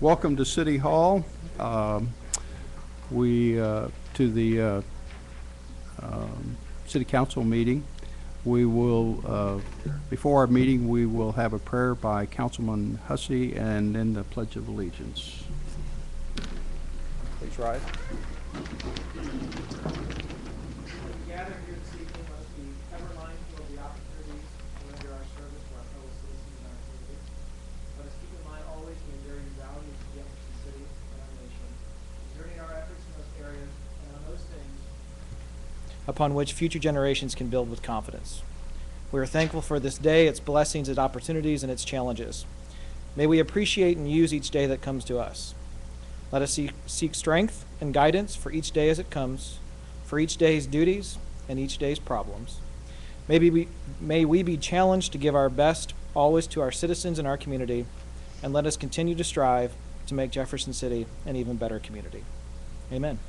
Welcome to City Hall. To the City Council meeting. We will, before our meeting, we will have a prayer by Councilman Hussey and then the Pledge of Allegiance. Please rise. Upon which future generations can build with confidence. We are thankful for this day, its blessings, its opportunities, and its challenges. May we appreciate and use each day that comes to us. Let us seek strength and guidance for each day as it comes, for each day's duties and each day's problems. May we be challenged to give our best always to our citizens and our community, and let us continue to strive to make Jefferson City an even better community. Amen.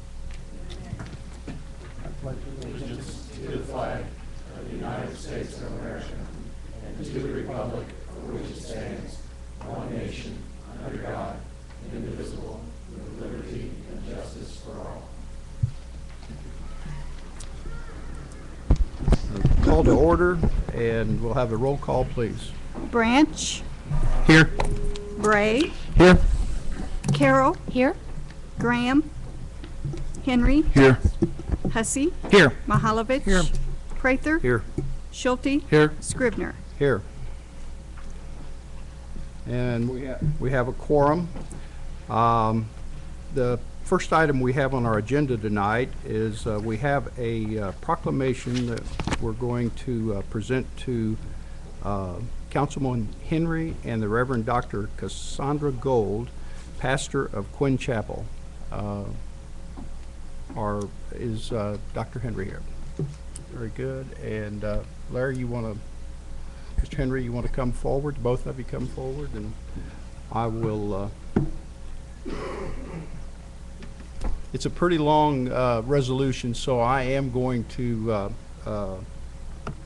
Pledge allegiance to the flag of the United States of America and to the republic for which it stands, one nation, under God, indivisible, with liberty and justice for all. Call to order, and we'll have a roll call, please. Branch. Here. Bray. Here. Carroll. Here. Graham. Henry. Here. Hussey. Here. Mahalovich. Here. Prather. Here. Schulte. Here. Scribner. Here. And we have a quorum. The first item we have on our agenda tonight is we have a proclamation that we're going to present to Councilman Henry and the Reverend Dr. Cassandra Gold, pastor of Quinn Chapel. Is Dr. Henry here? Very good. And Larry, Mr. Henry, you want to come forward? Both of you come forward, and I will. It's a pretty long resolution, so I am going to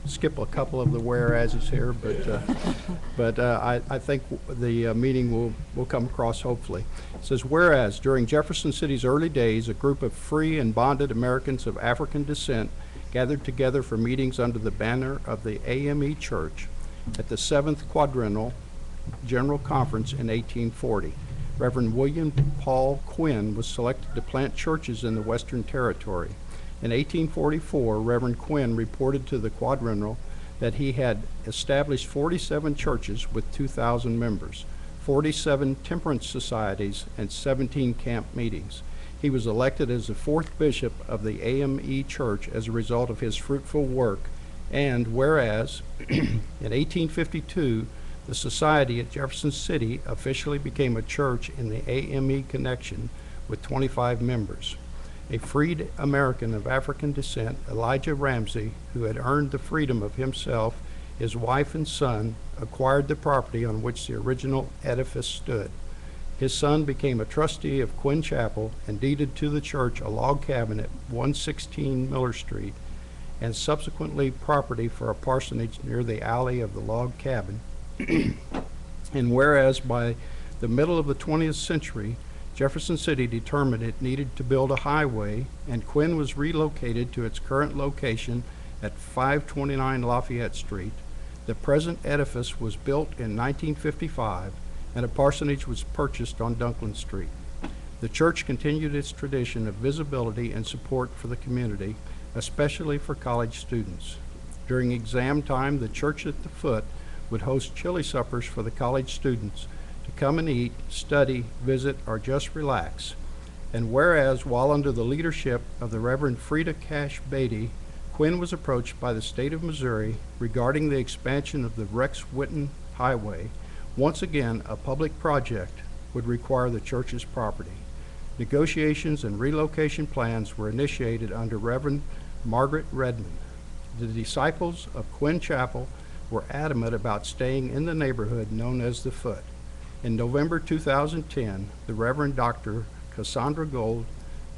skip a couple of the whereases here, but I think the meeting will come across hopefully. It says, whereas during Jefferson City's early days, a group of free and bonded Americans of African descent gathered together for meetings under the banner of the AME Church at the 7th Quadrennial General Conference in 1840. Reverend William Paul Quinn was selected to plant churches in the Western Territory. In 1844, Reverend Quinn reported to the Quadrennial that he had established 47 churches with 2,000 members, 47 temperance societies, and 17 camp meetings. He was elected as the 4th bishop of the AME Church as a result of his fruitful work. And whereas in 1852, the society at Jefferson City officially became a church in the AME connection with 25 members. A freed American of African descent, Elijah Ramsey, who had earned the freedom of himself, his wife and son, acquired the property on which the original edifice stood. His son became a trustee of Quinn Chapel and deeded to the church a log cabin at 116 Miller Street, and subsequently property for a parsonage near the alley of the log cabin. And whereas by the middle of the 20th century, Jefferson City determined it needed to build a highway, and Quinn was relocated to its current location at 529 Lafayette Street. The present edifice was built in 1955, and a parsonage was purchased on Dunklin Street. The church continued its tradition of visibility and support for the community, especially for college students. During exam time, the church at the foot would host chili suppers for the college students to come and eat, study, visit, or just relax. And whereas while under the leadership of the Reverend Frida Cash Beatty, Quinn was approached by the state of Missouri regarding the expansion of the Rex Whitten Highway, once again a public project would require the church's property. Negotiations and relocation plans were initiated under Reverend Margaret Redmond. The disciples of Quinn Chapel were adamant about staying in the neighborhood known as the Foot. In November 2010, the Reverend Dr. Cassandra Gould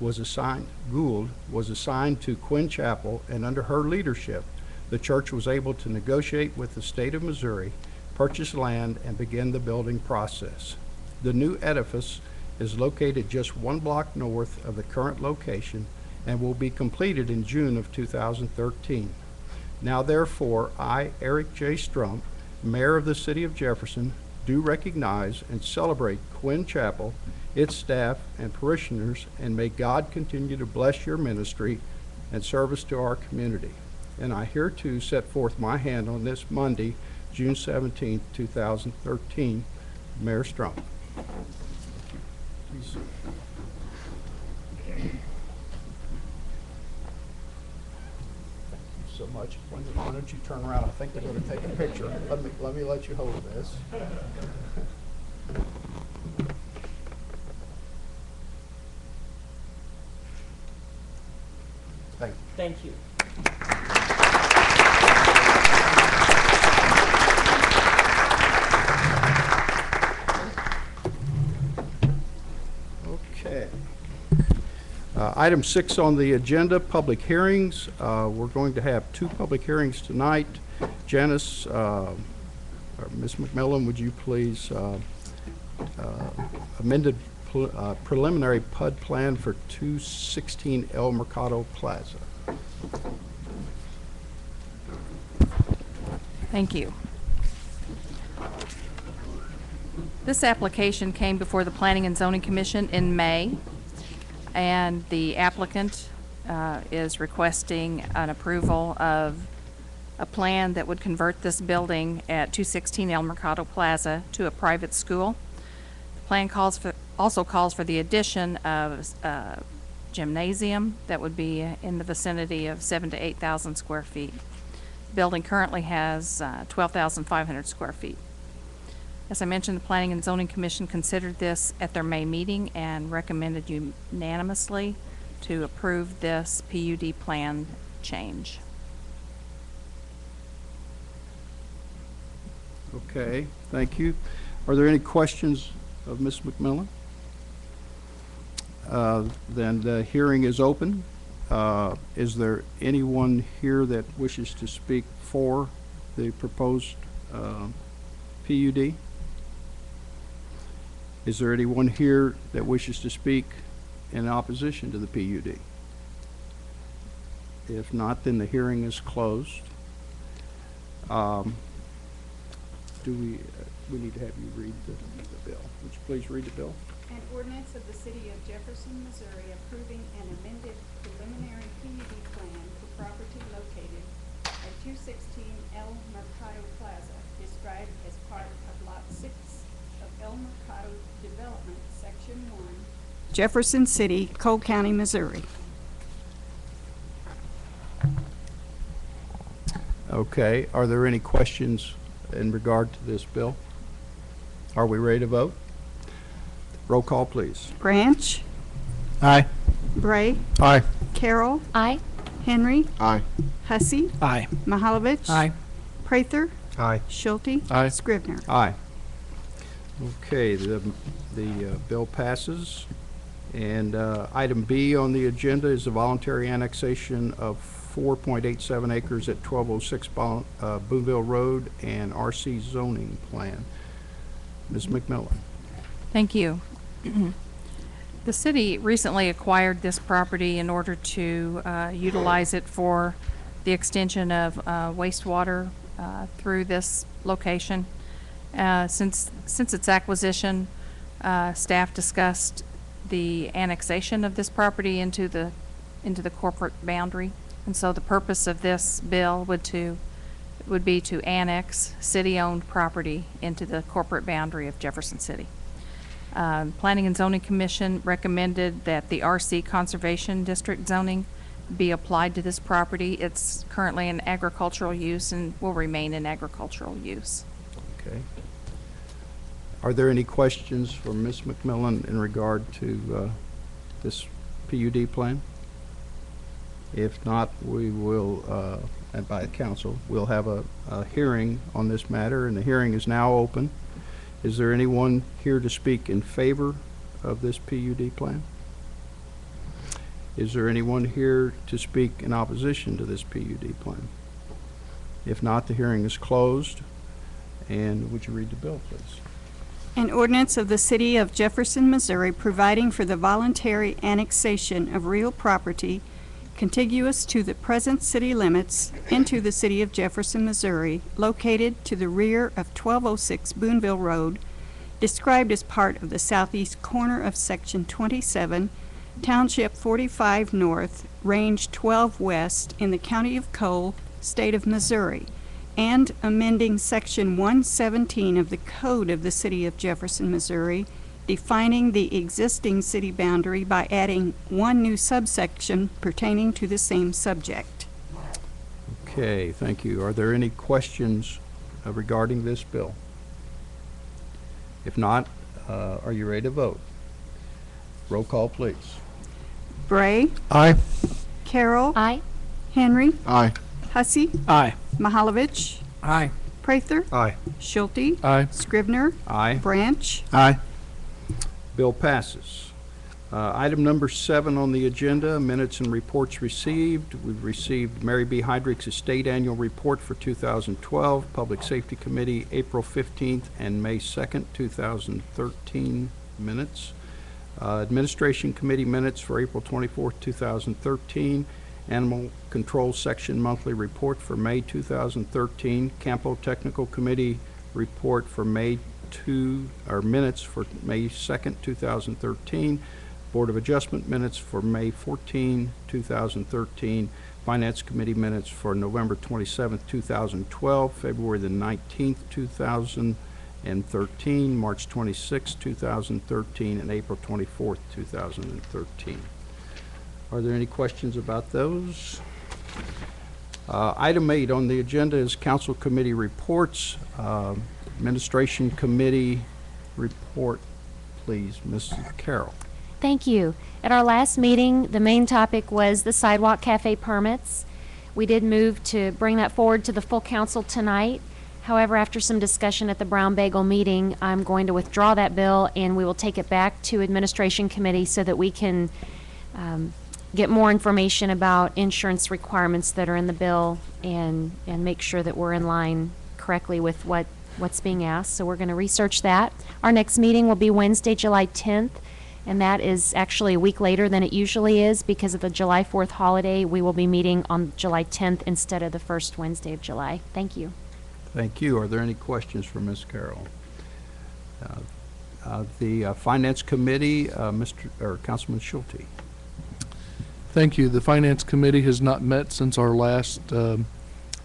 was assigned to Quinn Chapel, and under her leadership, the church was able to negotiate with the state of Missouri, purchase land, and begin the building process. The new edifice is located just 1 block north of the current location and will be completed in June of 2013. Now therefore, I, Eric J. Strump, Mayor of the City of Jefferson, do recognize and celebrate Quinn Chapel, its staff, and parishioners, and may God continue to bless your ministry and service to our community. And I hereto set forth my hand on this Monday, June 17, 2013. Mayor Strump. Please. Thank you so much. Why don't you turn around? I think they're going to take a picture. Let me let you hold this. Thank you. Thank you. Okay. Item 6 on the agenda, public hearings. We're going to have 2 public hearings tonight. Janice, or Ms. McMillan, would you please amended preliminary PUD plan for 216 El Mercado Plaza. Thank you. This application came before the Planning and Zoning Commission in May, and the applicant is requesting an approval of a plan that would convert this building at 216 El Mercado Plaza to a private school. The plan also calls for the addition of a gymnasium that would be in the vicinity of 7,000 to 8,000 square feet. The building currently has 12,500 square feet. As I mentioned, the Planning and Zoning Commission considered this at their May meeting and recommended unanimously to approve this PUD plan change. Okay, thank you. Are there any questions of Ms. McMillan? Then the hearing is open. Is there anyone here that wishes to speak for the proposed PUD? Is there anyone here that wishes to speak in opposition to the PUD? If not, then the hearing is closed. We need to have you read the bill. Would you please read the bill? An ordinance of the City of Jefferson, Missouri approving an amended preliminary PUD plan for property located at 216 El Mercado Plaza, described as part of Lot 6 of El Mercado Development, Section 1, Jefferson City, Cole County, Missouri. Okay, are there any questions in regard to this bill? Are we ready to vote? Roll call, please. Branch, Aye. Bray, Aye. Carroll, Aye. Henry, Aye. Hussey, Aye. Mahalovich, Aye. Prather, Aye. Schulte, Aye. Scrivener. Aye. Okay, the bill passes. And item B on the agenda is a voluntary annexation of 4.87 acres at 1206 Boonville Road and RC zoning plan. Ms. McMillan. Thank you. The city recently acquired this property in order to utilize it for the extension of wastewater through this location. Since its acquisition, staff discussed the annexation of this property into the corporate boundary, and so the purpose of this bill would be to annex city-owned property into the corporate boundary of Jefferson City. Planning and Zoning Commission recommended that the RC Conservation District zoning be applied to this property. It's currently in agricultural use and will remain in agricultural use. Okay. Are there any questions for Ms. McMillan in regard to this PUD plan? If not, we will, and by the council, we'll have a hearing on this matter, and the hearing is now open. Is there anyone here to speak in favor of this PUD plan? Is there anyone here to speak in opposition to this PUD plan? If not, the hearing is closed. And would you read the bill, please? An ordinance of the City of Jefferson, Missouri, providing for the voluntary annexation of real property contiguous to the present city limits into the City of Jefferson, Missouri, located to the rear of 1206 Boonville Road, described as part of the southeast corner of Section 27, Township 45 North, Range 12 West, in the County of Cole, State of Missouri, and amending Section 117 of the Code of the City of Jefferson, Missouri, defining the existing city boundary by adding one new subsection pertaining to the same subject. Okay, thank you. Are there any questions regarding this bill? If not, are you ready to vote? Roll call, please. Bray, Aye. Carroll, Aye. Henry, Aye. Hussey, Aye. Mahalovich, Aye. Prather, Aye. Schulte, Aye. Scrivener, Aye. Branch. Aye. Bill passes. Item number 7 on the agenda, minutes and reports received. We've received Mary B. Heydrich's Estate Annual Report for 2012, Public Safety Committee, April 15th and May 2nd, 2013 minutes. Administration Committee minutes for April 24th, 2013. Animal Control Section Monthly Report for May 2013. Campo Technical Committee Report for minutes for May 2nd, 2013. Board of Adjustment minutes for May 14, 2013. Finance Committee minutes for November 27th, 2012, February the 19th, 2013, March 26, 2013, and April 24th, 2013. Are there any questions about those? Item 8 on the agenda is Council Committee reports. Administration Committee report, please, Mrs. Carroll. Thank you. At our last meeting, the main topic was the sidewalk cafe permits. We did move to bring that forward to the full council tonight. However, after some discussion at the Brown Bagel meeting, I'm going to withdraw that bill and we will take it back to Administration Committee so that we can get more information about insurance requirements that are in the bill and make sure that we're in line correctly with what's being asked. So we're going to research that. Our next meeting will be Wednesday, July 10th, and that is actually a week later than it usually is because of the July 4th holiday. We will be meeting on July 10th instead of the first Wednesday of July. Thank you. Thank you. Are there any questions for Ms. Carroll? The Finance Committee, Councilman Schulte. Thank you. The Finance Committee has not met since our last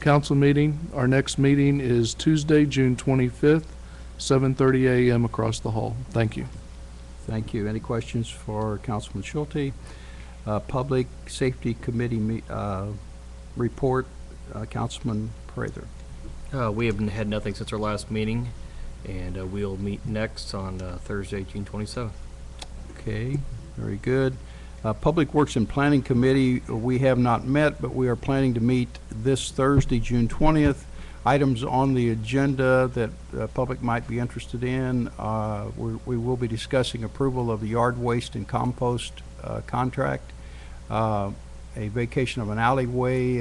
council meeting. Our next meeting is Tuesday, June 25th, 7:30 a.m. across the hall. Thank you. Thank you. Any questions for Councilman Schulte? Public Safety Committee report, Councilman Prather. We have had nothing since our last meeting, and we'll meet next on Thursday, June 27th. Okay, very good. Public Works and Planning Committee, we have not met, but we are planning to meet this Thursday, June 20th. Items on the agenda that the public might be interested in, we will be discussing approval of the yard waste and compost contract, a vacation of an alleyway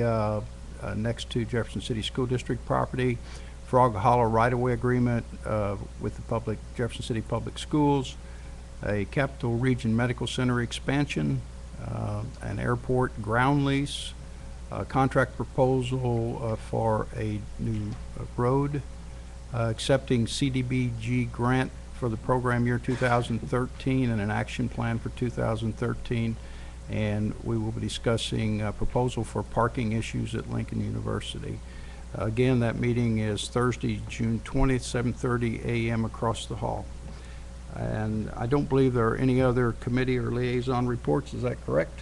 next to Jefferson City School District property, Frog Hollow right-of-way agreement with the Jefferson City Public Schools, a Capital Region Medical Center expansion, an airport ground lease, contract proposal for a new road, accepting CDBG grant for the program year 2013 and an action plan for 2013. And we will be discussing a proposal for parking issues at Lincoln University. Again, that meeting is Thursday, June 20th, 7:30 a.m. across the hall. And I don't believe there are any other committee or liaison reports. Is that correct?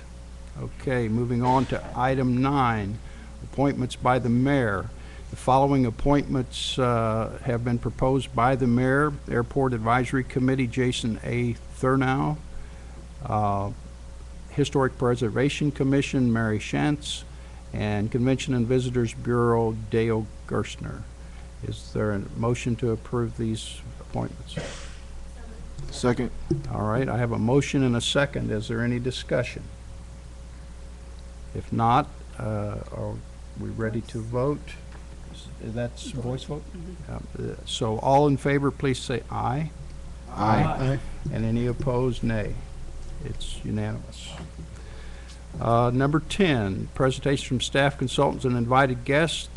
Okay, moving on to item 9, appointments by the mayor. The following appointments have been proposed by the mayor: Airport Advisory Committee, Jason A. Thurnow; Historic Preservation Commission, Mary Shantz; and Convention and Visitors Bureau, Dale Gerstner. Is there a motion to approve these appointments? Second. All right, I have a motion and a second. Is there any discussion? If not, are we ready to vote? That's voice vote? So all in favor, please say aye. Aye. And any opposed, nay. It's unanimous. Number 10, presentation from staff, consultants, and invited guests.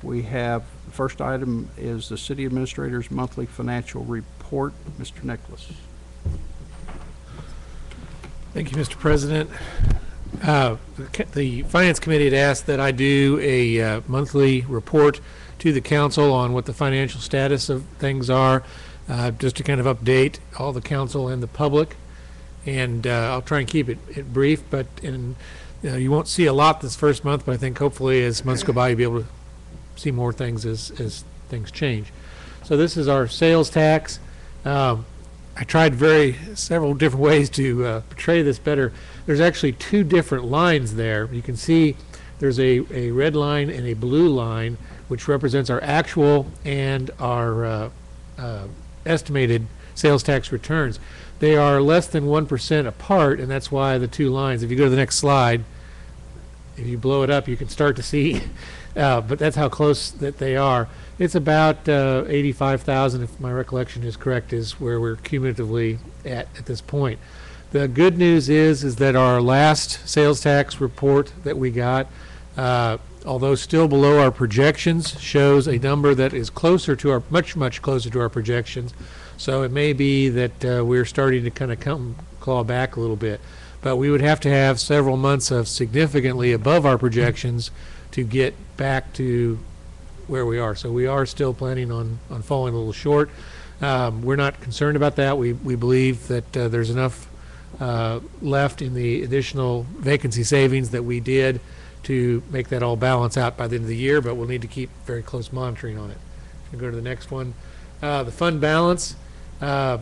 We have, the first item is the city administrator's monthly financial report. Mr. Nicholas. Thank you, Mr. President. The Finance Committee had asked that I do a monthly report to the council on what the financial status of things are, just to kind of update all the council and the public. And I'll try and keep it brief, but you won't see a lot this first month, but I think hopefully as months go by, you'll be able to see more things as things change. So this is our sales tax. I tried several different ways to portray this better. There's actually two different lines there. You can see there's a red line and a blue line, which represents our actual and our estimated sales tax returns. They are less than 1% apart, and that's why the two lines, if you go to the next slide, if you blow it up, you can start to see, but that's how close that they are. It's about 85,000, if my recollection is correct, is where we're cumulatively at this point. The good news is that our last sales tax report that we got, although still below our projections, shows a number that is closer to our, much closer to our projections. So it may be that we're starting to kind of claw back a little bit. But we would have to have several months of significantly above our projections to get back to where we are. So we are still planning on falling a little short. We're not concerned about that. We believe that there's enough left in the additional vacancy savings that we did to make that all balance out by the end of the year, but we'll need to keep very close monitoring on it. We'll go to the next one. The fund balance, it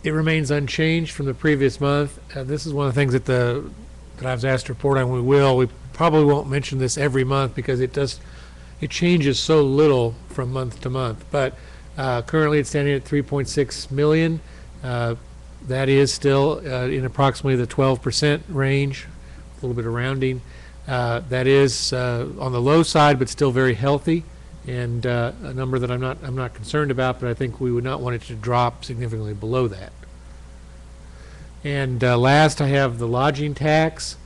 remains unchanged from the previous month. This is one of the things that I was asked to report on. We probably won't mention this every month because it changes so little from month to month. But currently it's standing at 3.6 million. That is still in approximately the 12% range, a little bit of rounding. That is on the low side, but still very healthy, and a number that I'm not concerned about, but I think we would not want it to drop significantly below that. And last, I have the lodging tax.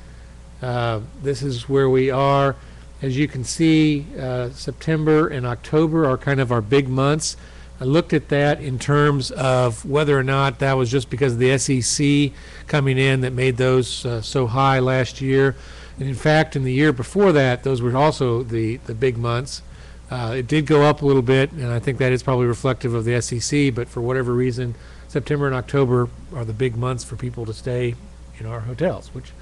This is where we are. As you can see, September and October are kind of our big months. I looked at that in terms of whether or not that was just because of the SEC coming in that made those so high last year. And in fact, in the year before that, those were also the big months. It did go up a little bit, and I think that is probably reflective of the SEC, but for whatever reason, September and October are the big months for people to stay in our hotels, which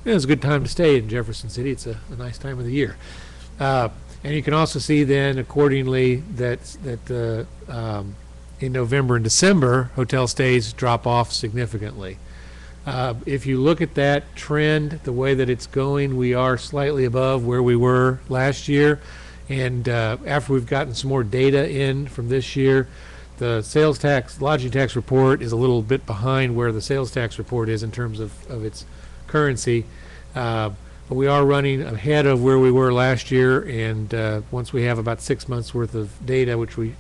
is a good time to stay in Jefferson City. It's a nice time of the year. And you can also see then accordingly that in November and December, hotel stays drop off significantly. If you look at that trend, the way that it's going, we are slightly above where we were last year. And after we've gotten some more data in from this year, the sales tax, lodging tax report is a little bit behind where the sales tax report is in terms of its currency. But we are running ahead of where we were last year, and once we have about 6 months worth of data, which we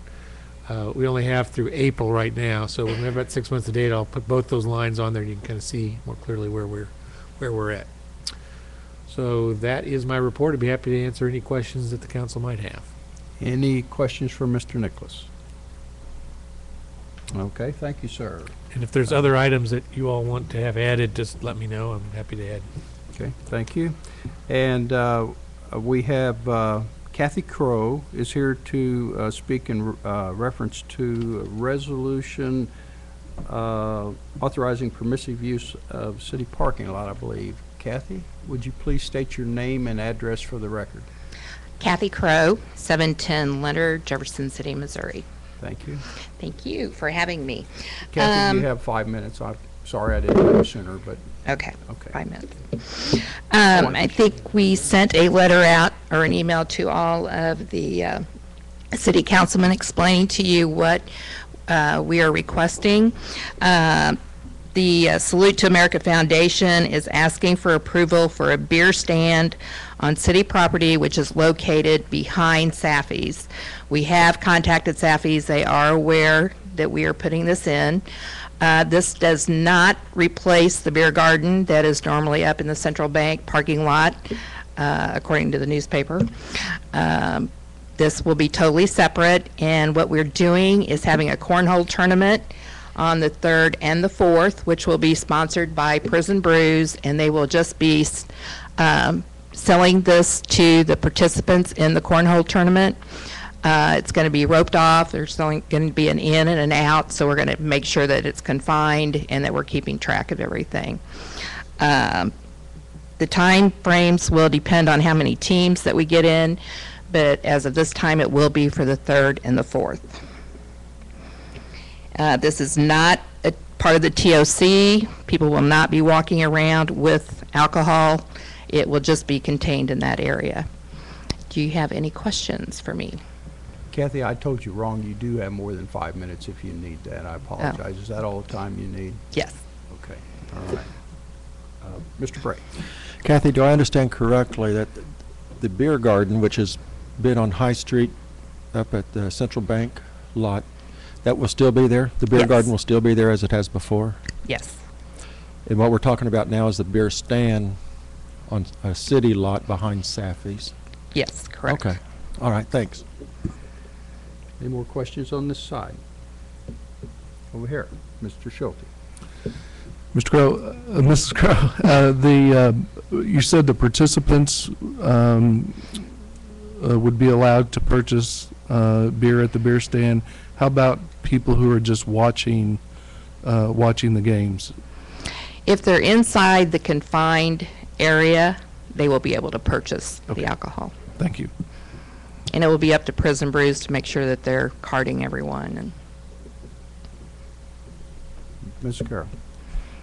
only have through April right now, so when we have about 6 months of data, I'll put both those lines on there and you can kind of see more clearly where we're at. So that is my report. I'd be happy to answer any questions that the council might have. Any questions for Mr. Nicholas? Okay, thank you, sir. And if there's other items that you all want to have added, just let me know. I'm happy to add. Okay, thank you. And we have Kathy Crow is here to speak in reference to a resolution authorizing permissive use of city parking lot, I believe. Kathy, would you please state your name and address for the record? Kathy Crow, 710 Leonard, Jefferson City, Missouri. Thank you. Thank you for having me. Kathy, you have 5 minutes. I'm sorry I didn't do it sooner, but... Okay. 5 minutes. I think we sent a letter out or an email to all of the city councilmen explaining to you what we are requesting. The Salute to America Foundation is asking for approval for a beer stand on city property, which is located behind Saffy's. We have contacted Saffy's. They are aware that we are putting this in. This does not replace the beer garden that is normally up in the Central Bank parking lot, according to the newspaper. This will be totally separate, and what we're doing is having a cornhole tournament on the 3rd and the 4th, which will be sponsored by Prison Brews, and they will just be selling this to the participants in the cornhole tournament. It's going to be roped off. There's going to be an in and an out, so we're going to make sure that it's confined and that we're keeping track of everything. The time frames will depend on how many teams that we get in, but as of this time, it will be for the 3rd and the 4th. This is not a part of the TOC. People will not be walking around with alcohol. It will just be contained in that area. Do you have any questions for me? Kathy, I told you wrong. You do have more than 5 minutes if you need that. I apologize. Is that all the time you need? Yes. Okay. All right. Mr. Bray. Kathy, do I understand correctly that the beer garden, which has been on High Street up at the Central Bank lot, that will still be there? The beer Yes. garden will still be there as it has before? Yes. And what we're talking about now is the beer stand on a city lot behind Saffy's? Yes, correct. Okay. All right, thanks. Any more questions on this side? Over here, Mr. Schulte. Mr. Crow, Mrs. Crow, you said the participants would be allowed to purchase beer at the beer stand. How about people who are just watching the games? If they're inside the confined area, they will be able to purchase the alcohol. Thank you. And it will be up to Prison Brews to make sure that they're carding everyone. And Ms. Carroll.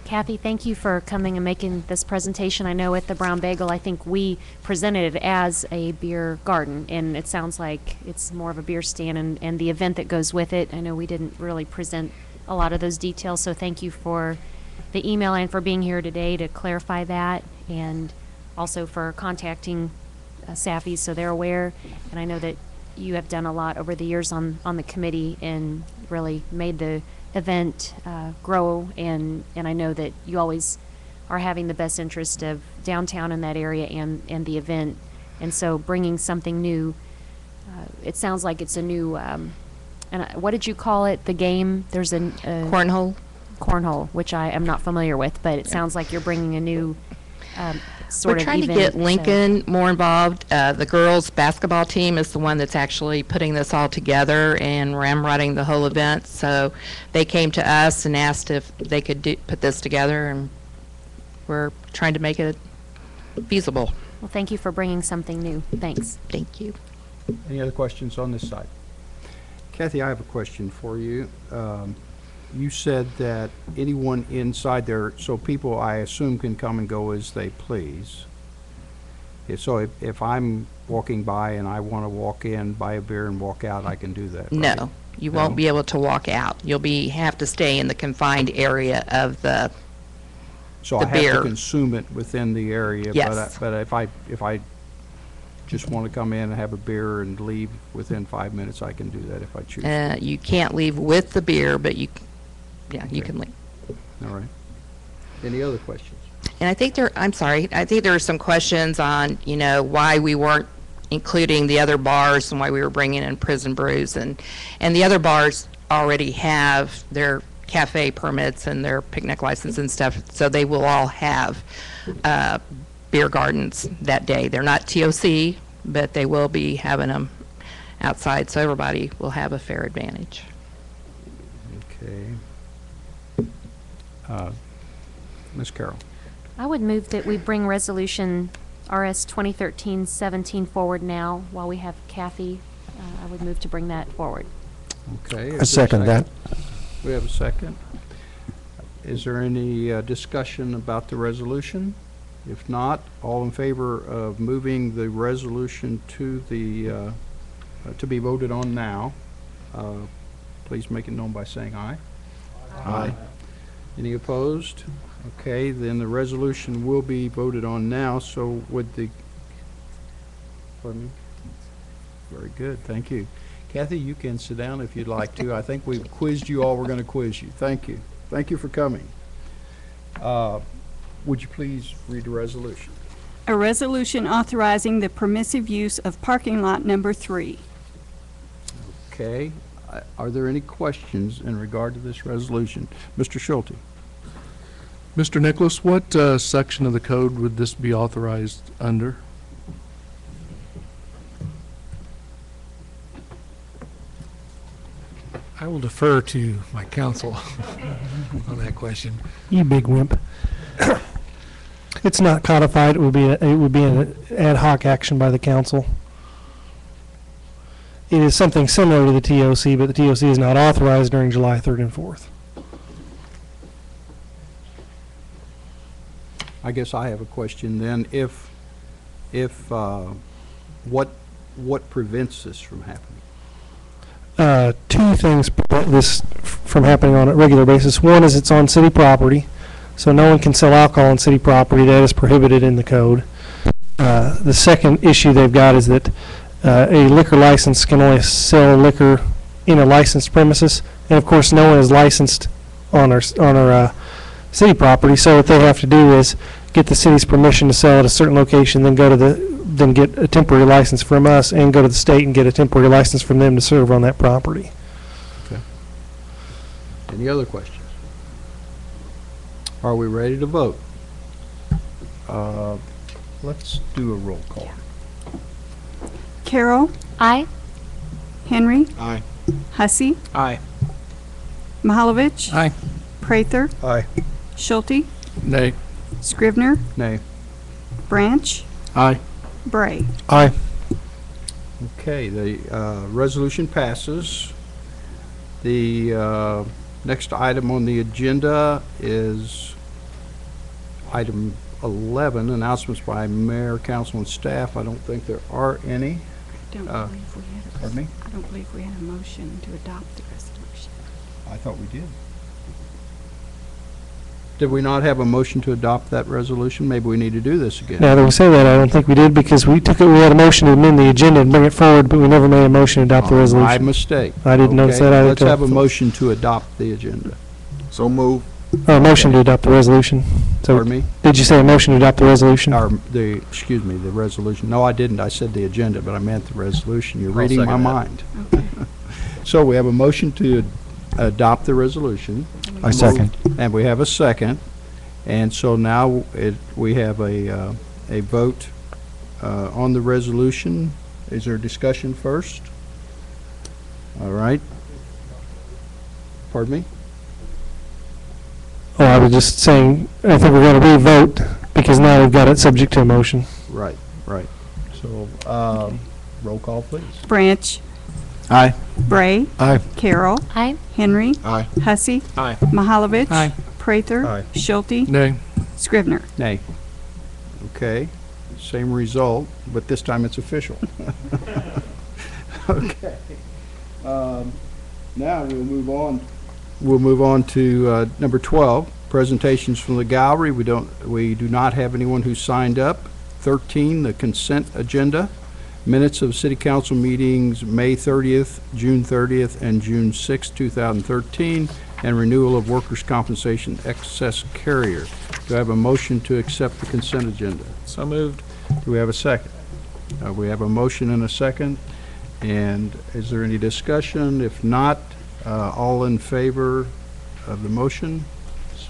Kathy, thank you for coming and making this presentation. I know at the Brown Bagel, I think we presented it as a beer garden, and it sounds like it's more of a beer stand and the event that goes with it. I know we didn't really present a lot of those details, so thank you for the email and for being here today to clarify that, and also for contacting Saffy's so they're aware. And I know that you have done a lot over the years on the committee and really made the event grow, and I know that you always are having the best interest of downtown in that area and the event. And so bringing something new, it sounds like it's a new, what did you call it, the game? There's a cornhole. Cornhole, which I am not familiar with, but it sounds like you're bringing a new sort We're of trying event. to get Lincoln more involved. The girls' basketball team is the one that's actually putting this all together and ramrodding the whole event. So they came to us and asked if they could put this together, and we're trying to make it feasible. Well, thank you for bringing something new. Thanks. Thank you. Any other questions on this side? Kathy, I have a question for you. You said that anyone inside there, so people, I assume, can come and go as they please. So if I'm walking by and I want to walk in, buy a beer, and walk out, I can do that, right? No, you won't be able to walk out. You'll have to stay in the confined area of the So I have beer. to consume it within the area? Yes. But if I just want to come in and have a beer and leave within 5 minutes, I can do that if I choose. You can't leave with the beer, but you can leave. All right. Any other questions? And I think there are some questions on, why we weren't including the other bars and why we were bringing in Prison Brews. And the other bars already have their cafe permits and their picnic license and stuff, so they will all have beer gardens that day. They're not TOC, but they will be having them outside, so everybody will have a fair advantage. Okay. Ms. Carroll. I would move that we bring resolution RS 2013-17 forward now while we have Kathy. I would move to bring that forward. Okay. I is there a second that. We have a second. Is there any discussion about the resolution? If not, all in favor of moving the resolution to the to be voted on now, please make it known by saying aye. Aye. Any opposed? Okay, then the resolution will be voted on now. So would the, pardon me? Very good, thank you. Kathy, you can sit down if you'd like to. I think we've quizzed you all we're going to quiz you. Thank you. Thank you for coming. Would you please read the resolution? A resolution authorizing the permissive use of parking lot number 3. Okay. Are there any questions in regard to this resolution? Mr. Schulte? Mr. Nicholas, what section of the code would this be authorized under? I will defer to my counsel on that question. You big wimp. It's not codified. It would be an ad hoc action by the council. It is something similar to the TOC, but the TOC is not authorized during July 3rd and 4th. I guess I have a question then. What prevents this from happening? Two things prevent this from happening on a regular basis. One is it's on city property, so no one can sell alcohol on city property. That is prohibited in the code. The second issue they've got is that a liquor license can only sell liquor in a licensed premises, and of course no one is licensed on our city property, so what they have to do is get the city's permission to sell at a certain location, then get a temporary license from us and go to the state and get a temporary license from them to serve on that property. Okay. Any other questions? Are we ready to vote? Let's do a roll call. Carroll. Aye. Henry. Aye. Hussey. Aye. Mahalovich. Aye. Prather. Aye. Schulte. Nay. Scrivener. Nay. Branch. Aye. Bray. Aye. Okay, the resolution passes. The next item on the agenda is item 11, announcements by mayor, council, and staff. I don't think there are any. Pardon me? I don't believe we had a motion to adopt the resolution. I thought we did. Did we not have a motion to adopt that resolution? Maybe we need to do this again. Now that we say that, I don't think we did because we had a motion to amend the agenda and bring it forward, but we never made a motion to adopt the resolution. My mistake. I didn't notice Okay, that either. let's have a motion to adopt the agenda. So move. Or a motion to adopt the resolution. So Pardon me? did you say a motion to adopt the resolution? Excuse me, the resolution. No, I didn't. I said the agenda, but I meant the resolution. You're I'll reading my second that. mind. Okay. So we have a motion to adopt the resolution. I second. And we have a second. And so now we have a vote on the resolution. Is there discussion first? All right. Pardon me? Oh, I was just saying, I think we're going to re-vote because now we've got it subject to a motion. Right, right. So, roll call, please. Branch. Aye. Bray. Aye. Carroll. Aye. Henry. Aye. Hussey. Aye. Mahalovich. Aye. Prather. Aye. Schulte. Nay. Scrivener. Nay. Okay, same result, but this time it's official. Okay. Now we'll move on. We'll move on to number 12, presentations from the gallery. We do not have anyone who signed up. 13, the consent agenda. Minutes of city council meetings May 30th, June 30th, and June 6th, 2013, and renewal of workers' compensation excess carrier. Do I have a motion to accept the consent agenda? So moved. Do we have a second? We have a motion and a second. And is there any discussion? If not, all in favor of the motion,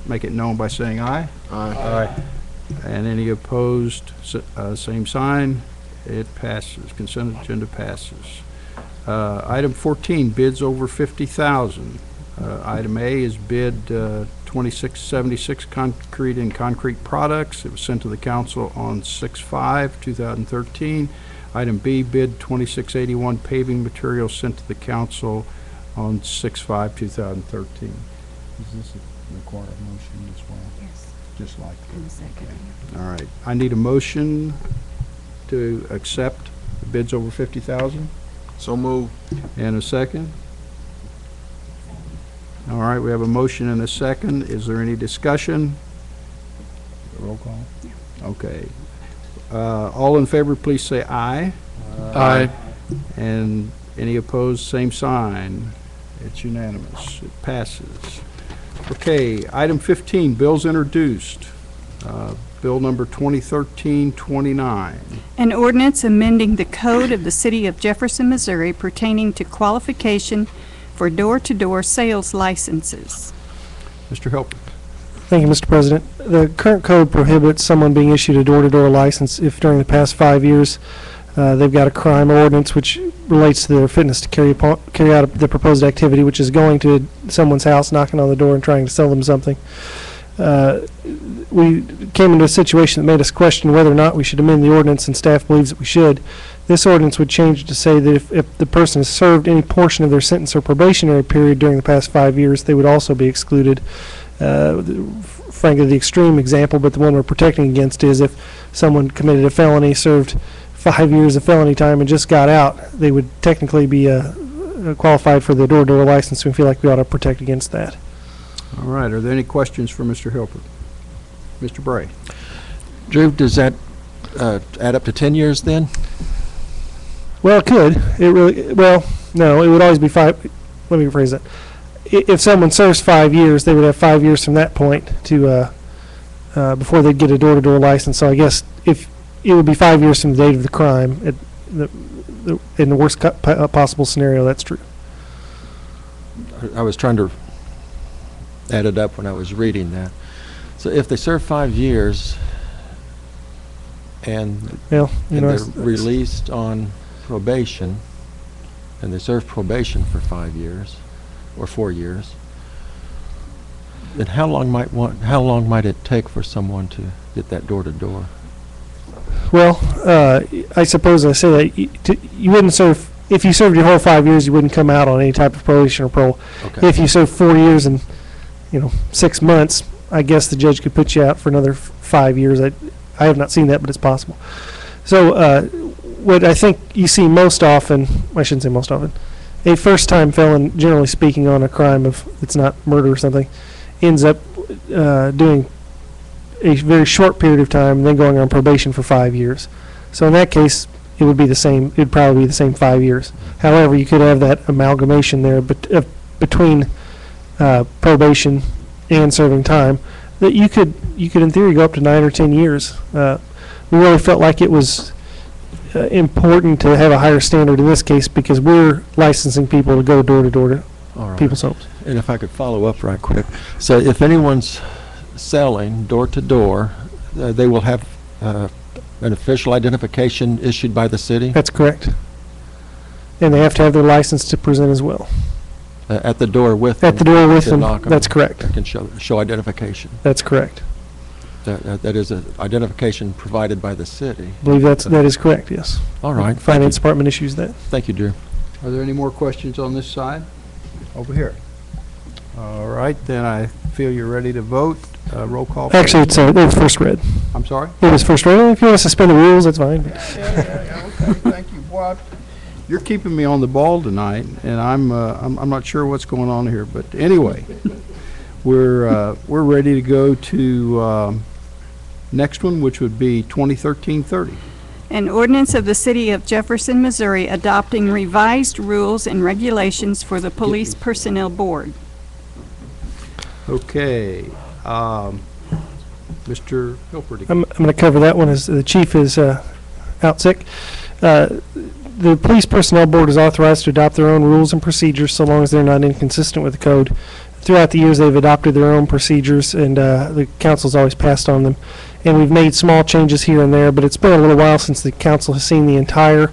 make it known by saying aye. Aye. And any opposed, same sign. It passes. Consent agenda passes. Item 14, bids over $50,000. Item A is bid 2676 concrete and concrete products. It was sent to the council on 6/5/2013. Item B, bid 2681 paving materials, sent to the council on 6/5/2013. Does this require a motion as well? Yes. Just like In a second. All right. I need a motion to accept the bids over 50,000. So move. And a second? All right, we have a motion and a second. Is there any discussion? Roll call? Okay. All in favor, please say aye. Aye. And Any opposed, same sign. It's unanimous. It passes. Okay, item 15, bills introduced. Bill number 2013-29. An ordinance amending the code of the City of Jefferson, Missouri pertaining to qualification for door-to-door sales licenses. Mr. Helper. Thank you, Mr. President. The current code prohibits someone being issued a door-to-door license if during the past 5 years they've got a crime ordinance which relates to their fitness to carry out the proposed activity, which is going to someone's house, knocking on the door, and trying to sell them something. We came into a situation that made us question whether or not we should amend the ordinance, and staff believes that we should. This ordinance would change to say that if the person has served any portion of their sentence or probationary period during the past 5 years, they would also be excluded. Frankly, the extreme example, but the one we're protecting against, is if someone committed a felony, served 5 years of felony time, and just got out, they would technically be qualified for the door-to-door license. We feel like we ought to protect against that. All right, are there any questions for Mr. Helper? Mr. Bray. Drew, does that add up to 10 years then? Well, it could. Well, no, it would always be 5. Let me rephrase that. If someone serves 5 years, they would have 5 years from that point to before they'd get a door-to-door license. So I guess if it would be 5 years from the date of the crime, in the worst possible scenario, that's true. I was trying to add it up when I was reading that. So if they serve 5 years and, Well, and they're released on probation, and they serve probation for 5 years or 4 years, then how long might it take for someone to get that door to door? Well, I suppose I say that you wouldn't serve, if you served your whole 5 years, you wouldn't come out on any type of probation or parole. Okay. If you serve 4 years and 6 months, I guess the judge could put you out for another 5 years. I have not seen that, but it's possible. So what I think you see most often, I shouldn't say most often, a first-time felon, generally speaking, on a crime of it's not murder or something, ends up doing a very short period of time and then going on probation for 5 years. So in that case, it would be the same. It would probably be the same 5 years. However, you could have that amalgamation there between probation and serving time, that you could in theory go up to 9 or 10 years. We really felt like it was important to have a higher standard in this case because we're licensing people to go door to door to people's homes. And if I could follow up right quick. So if anyone's selling door to door, they will have an official identification issued by the city? That's correct. And they have to have their license to present as well. At the door with them? At the door with to them, knock on that's them. correct. They can show identification. That's correct. That is an identification provided by the city. I believe that is correct, yes. All right. Finance Department issues that. Thank you, Drew. Are there any more questions on this side? Over here. All right, then I feel you're ready to vote. Roll call. Please. Actually, it was first read. I'm sorry? It was first read. If you want to suspend the rules, that's fine. Yeah, okay, thank you. Boy, you're keeping me on the ball tonight, and I'm not sure what's going on here, but anyway, we're ready to go to next one, which would be 2013-30. An ordinance of the City of Jefferson, Missouri adopting revised rules and regulations for the Police Personnel Board. Okay. Mr. Hilford. I'm going to cover that one as the chief is out sick. The Police Personnel Board is authorized to adopt their own rules and procedures so long as they're not inconsistent with the code. Throughout the years, they've adopted their own procedures, and the council's always passed on them. And we've made small changes here and there, but it's been a little while since the council has seen the entire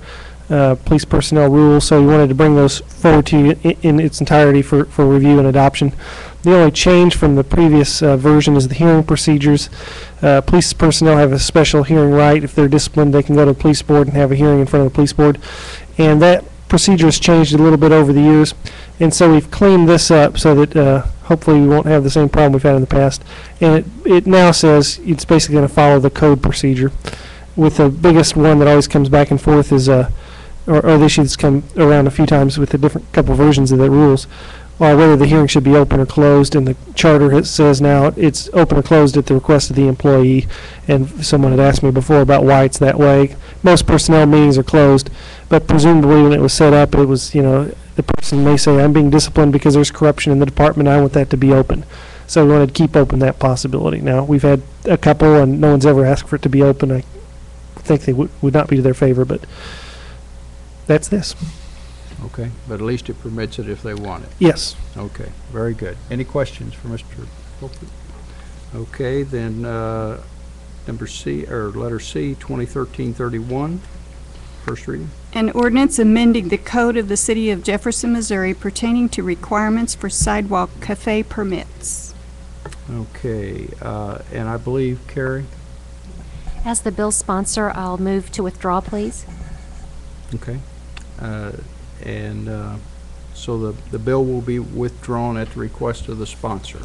police personnel rules, so we wanted to bring those forward to you in its entirety for review and adoption. The only change from the previous version is the hearing procedures. Police personnel have a special hearing right. If they're disciplined, they can go to the police board and have a hearing in front of the police board. And that procedure has changed a little bit over the years. And so we've cleaned this up so that hopefully we won't have the same problem we've had in the past. And it now says it's basically going to follow the code procedure. With the biggest one that always comes back and forth is, or the issue that's come around a few times with the different couple versions of the rules, or whether the hearing should be open or closed. In the charter, it says now it's open or closed at the request of the employee. And someone had asked me before about why it's that way. Most personnel meetings are closed, but presumably when it was set up, it was, the person may say, I'm being disciplined because there's corruption in the department. I want that to be open. So we wanted to keep open that possibility. Now, we've had a couple, and no one's ever asked for it to be open. I think they would not be to their favor, but that's this. Okay, but at least it permits it if they want it. Yes. Okay, very good. Any questions for Mr. Hilford? Okay, then number C, or letter C, 2013-31, first reading. An ordinance amending the code of the City of Jefferson, Missouri pertaining to requirements for sidewalk cafe permits. Okay, and I believe, Carrie? As the bill sponsor, I'll move to withdraw, please. Okay. So the bill will be withdrawn at the request of the sponsor.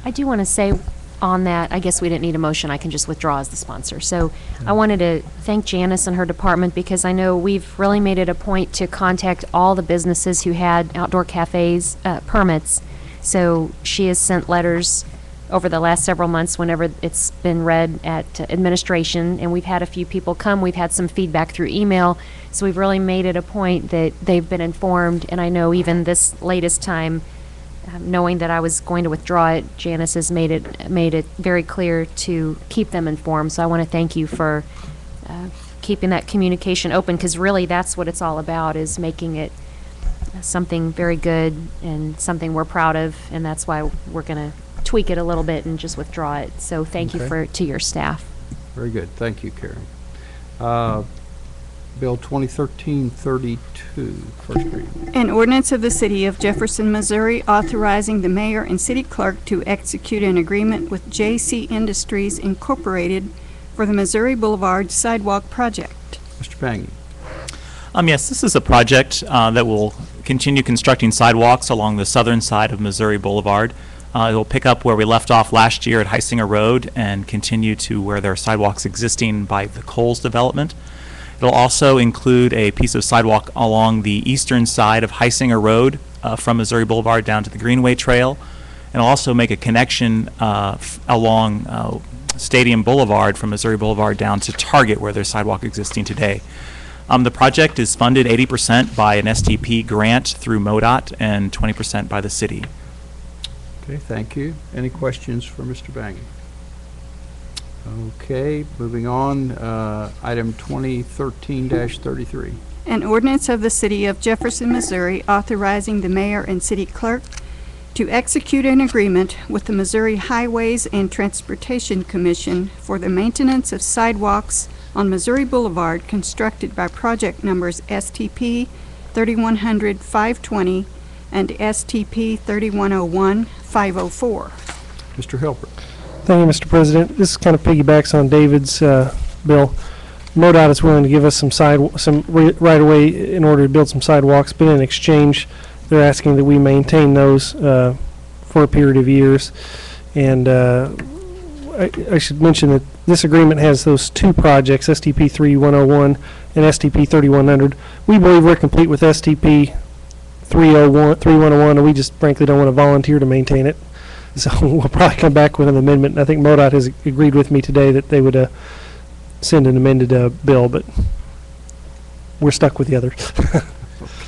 I do want to say on that, I guess we didn't need a motion. I can just withdraw as the sponsor. So I wanted to thank Janice and her department, because I know we've really made it a point to contact all the businesses who had outdoor cafes permits. So she has sent letters over the last several months whenever it's been read at administration, and we've had a few people come. We've had some feedback through email, so we've really made it a point that they've been informed. And I know even this latest time, knowing that I was going to withdraw it, Janice has made it very clear to keep them informed. So I want to thank you for keeping that communication open, because really that's what it's all about, is making it something very good and something we're proud of, and that's why we're going to tweak it a little bit and just withdraw it. So thank you to your staff. Very good. Thank you, Carrie. Bill 2013-32, first reading. An ordinance of the City of Jefferson, Missouri authorizing the mayor and city clerk to execute an agreement with J.C. Industries Incorporated for the Missouri Boulevard Sidewalk Project. Mr. Pangy. Yes, this is a project that will continue constructing sidewalks along the southern side of Missouri Boulevard. It will pick up where we left off last year at Heisinger Road and continue to where there are sidewalks existing by the Coles development. It'll also include a piece of sidewalk along the eastern side of Heisinger Road from Missouri Boulevard down to the Greenway Trail, and also make a connection along Stadium Boulevard from Missouri Boulevard down to Target, where there's sidewalk existing today. The project is funded 80% by an STP grant through MoDOT and 20% by the city. Okay, thank you. Any questions for Mr. Bangy? Okay, moving on, item 2013-33. An ordinance of the City of Jefferson, Missouri authorizing the mayor and city clerk to execute an agreement with the Missouri Highways and Transportation Commission for the maintenance of sidewalks on Missouri Boulevard constructed by project numbers STP 3100-520 and STP 3101-504. Mr. Hilbert. Thank you, Mr. President. This kind of piggybacks on David's bill. MoDOT is willing to give us some right of way in order to build some sidewalks, but in exchange, they're asking that we maintain those for a period of years. And I should mention that this agreement has those two projects, STP 3101 and STP 3100. We believe we're complete with STP 3101, and we just frankly don't want to volunteer to maintain it. So we'll probably come back with an amendment. I think MoDOT has agreed with me today that they would send an amended bill, but we're stuck with the other.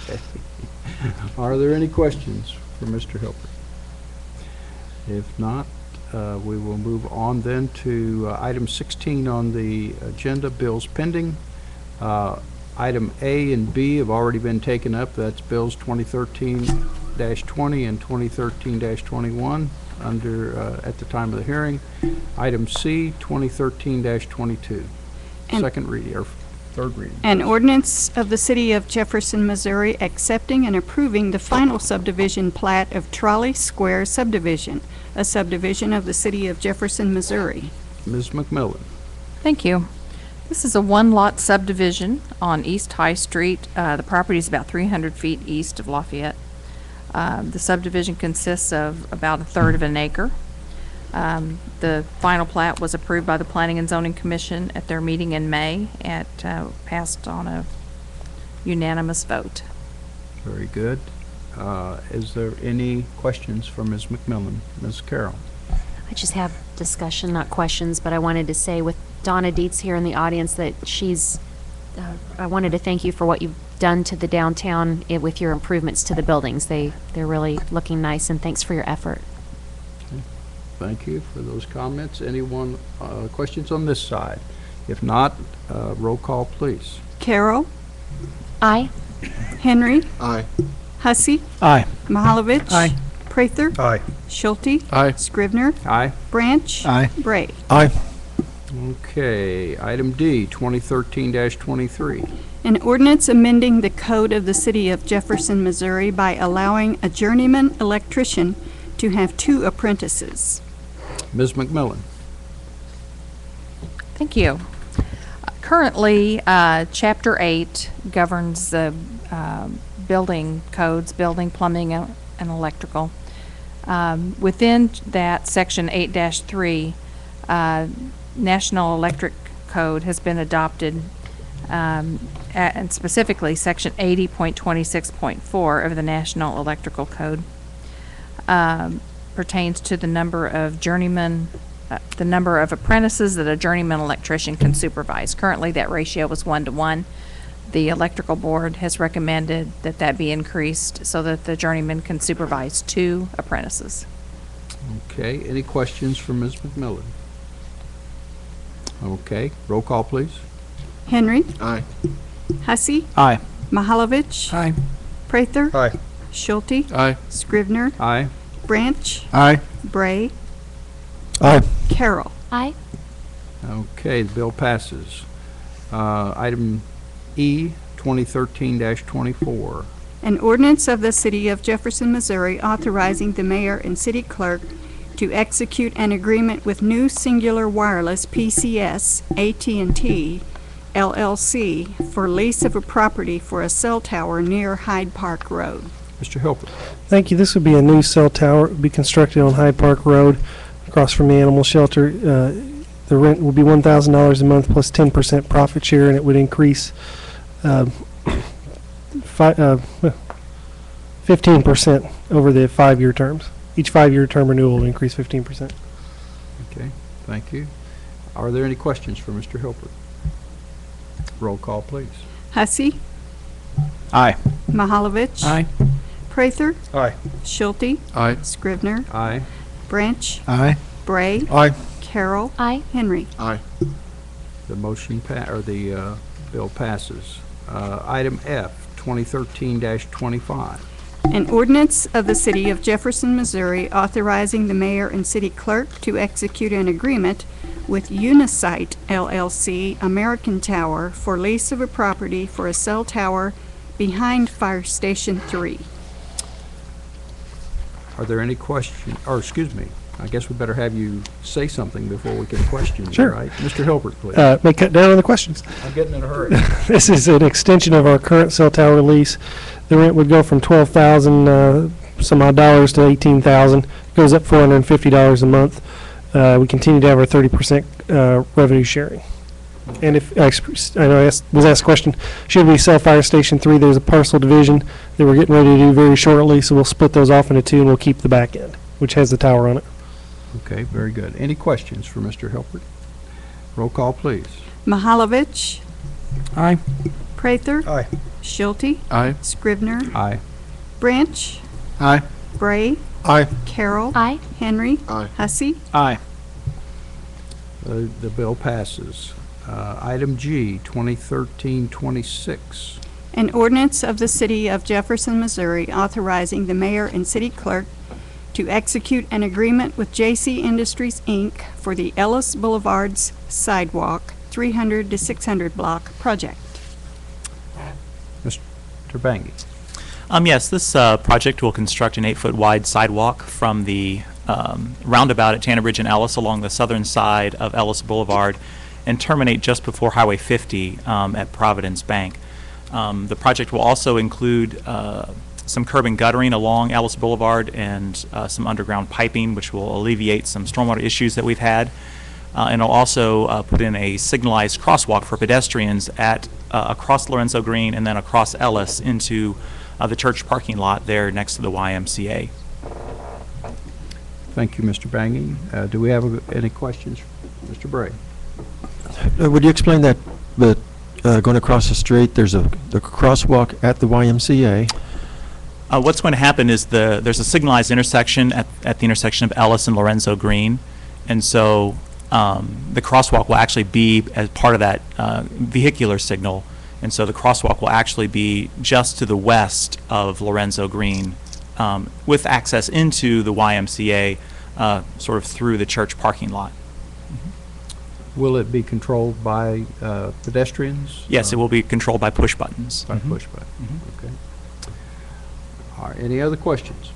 Okay. Are there any questions for Mr. Hilbert? If not, we will move on then to item 16 on the agenda, bills pending. Item A and B have already been taken up. That's bills 2013-20 and 2013-21 under at the time of the hearing. Item C, 2013-22. Second reading or third reading. An ordinance of the City of Jefferson, Missouri accepting and approving the final subdivision plat of Trolley Square subdivision, a subdivision of the City of Jefferson, Missouri. Ms. McMillan. Thank you. This is a one-lot subdivision on East High Street. The property is about 300 feet east of Lafayette. The subdivision consists of about 1/3 of an acre. The final plat was approved by the Planning and Zoning Commission at their meeting in May and passed on a unanimous vote. Very good. Is there any questions for Ms. McMillan? Ms. Carroll? I just have discussion, not questions, but I wanted to say with Donna Dietz here in the audience that I wanted to thank you for what you've done to the downtown with your improvements to the buildings. They're really looking nice, and thanks for your effort. Okay. Thank you for those comments. Anyone, questions on this side? If not, roll call, please. Carroll. Aye. Henry. Aye. Hussey. Aye. Mahalovich. Aye. Prather. Aye. Schulte. Aye. Scrivener. Aye. Branch. Aye. Bray. Aye. Okay, item D, 2013-23. An ordinance amending the code of the city of Jefferson, Missouri by allowing a journeyman electrician to have 2 apprentices. Ms. McMillan? Thank you. Currently, Chapter 8 governs the building codes, building, plumbing, and electrical. Within that, Section 8-3, National Electric Code has been adopted, and specifically Section 80.26.4 of the National Electrical Code pertains to the number of journeymen, the number of apprentices that a journeyman electrician can supervise. Currently, that ratio is 1-to-1. The electrical board has recommended that that be increased so that the journeyman can supervise 2 apprentices. Okay, any questions for Ms. McMillan? Okay, roll call, please. Henry. Aye. Hussey. Aye. Mahalovich. Aye. Prather. Aye. Schulte. Aye. Scrivener. Aye. Branch. Aye. Bray. Aye. Carroll. Aye. Okay, the bill passes. Item E, 2013-24. An ordinance of the city of Jefferson, Missouri authorizing the mayor and city clerk to execute an agreement with New Singular Wireless PCS AT&T LLC for lease of a property for a cell tower near Hyde Park Road. Mr. Hilpert? Thank you. This would be a new cell tower. It would be constructed on Hyde Park Road across from the animal shelter. The rent will be $1,000 a month plus 10% profit share, and it would increase 15% over the 5-year terms. Each 5-year term renewal will increase 15%. Okay, thank you. Are there any questions for Mr. Hilpert? Roll call, please. Hussey. Aye. Mahalovich. Aye. Prather. Aye. Schulte. Aye. Scrivener. Aye. Branch. Aye. Bray. Aye. Carroll. Aye. Henry. Aye. The motion or the bill passes. Item F, 2013-25. An ordinance of the city of Jefferson, Missouri authorizing the mayor and city clerk to execute an agreement with Unisite LLC American Tower for lease of a property for a cell tower behind Fire Station 3. Are there any questions, or excuse me, I guess we better have you say something before we can question you, Sure. right? Mr. Hilbert, please. May cut down on the questions. I'm getting in a hurry. This is an extension of our current cell tower lease. The rent would go from $12,000 some odd dollars to $18,000. It goes up $450 a month. We continue to have our 30% revenue sharing. And if I know I was asked a question, should we sell Fire Station 3? There's a parcel division that we're getting ready to do very shortly, so we'll split those off into 2 and we'll keep the back end, which has the tower on it. Okay, very good. Any questions for Mr. Hilbert? Roll call, please. Mahalovich. Aye. Prather. Aye. Schulte. Aye. Scrivener. Aye. Branch. Aye. Bray. Aye. Carroll. Aye. Henry. Aye. Hussey. Aye. The bill passes. Item G, 2013-26. An ordinance of the city of Jefferson, Missouri authorizing the mayor and city clerk to execute an agreement with J.C. Industries, Inc. for the Ellis Boulevard's sidewalk 300 to 600 block project. Mr. Bangy. Yes, this project will construct an 8-foot wide sidewalk from the roundabout at Tanner Bridge and Ellis along the southern side of Ellis Boulevard and terminate just before Highway 50 at Providence Bank. The project will also include some curb and guttering along Ellis Boulevard and some underground piping, which will alleviate some stormwater issues that we've had. And it'll also put in a signalized crosswalk for pedestrians at across Lorenzo Green and then across Ellis into the church parking lot there next to the YMCA. Thank you, Mr. Bangy. Do we have any questions? Mr. Bray? Would you explain that, but going across the street, there's the crosswalk at the YMCA? What's going to happen is there's a signalized intersection at the intersection of Ellis and Lorenzo Green, and so the crosswalk will actually be as part of that vehicular signal, and so the crosswalk will actually be just to the west of Lorenzo Green, with access into the YMCA, sort of through the church parking lot. Will it be controlled by pedestrians? Yes, it will be controlled by push buttons. By push button. Okay. All right. Any other questions?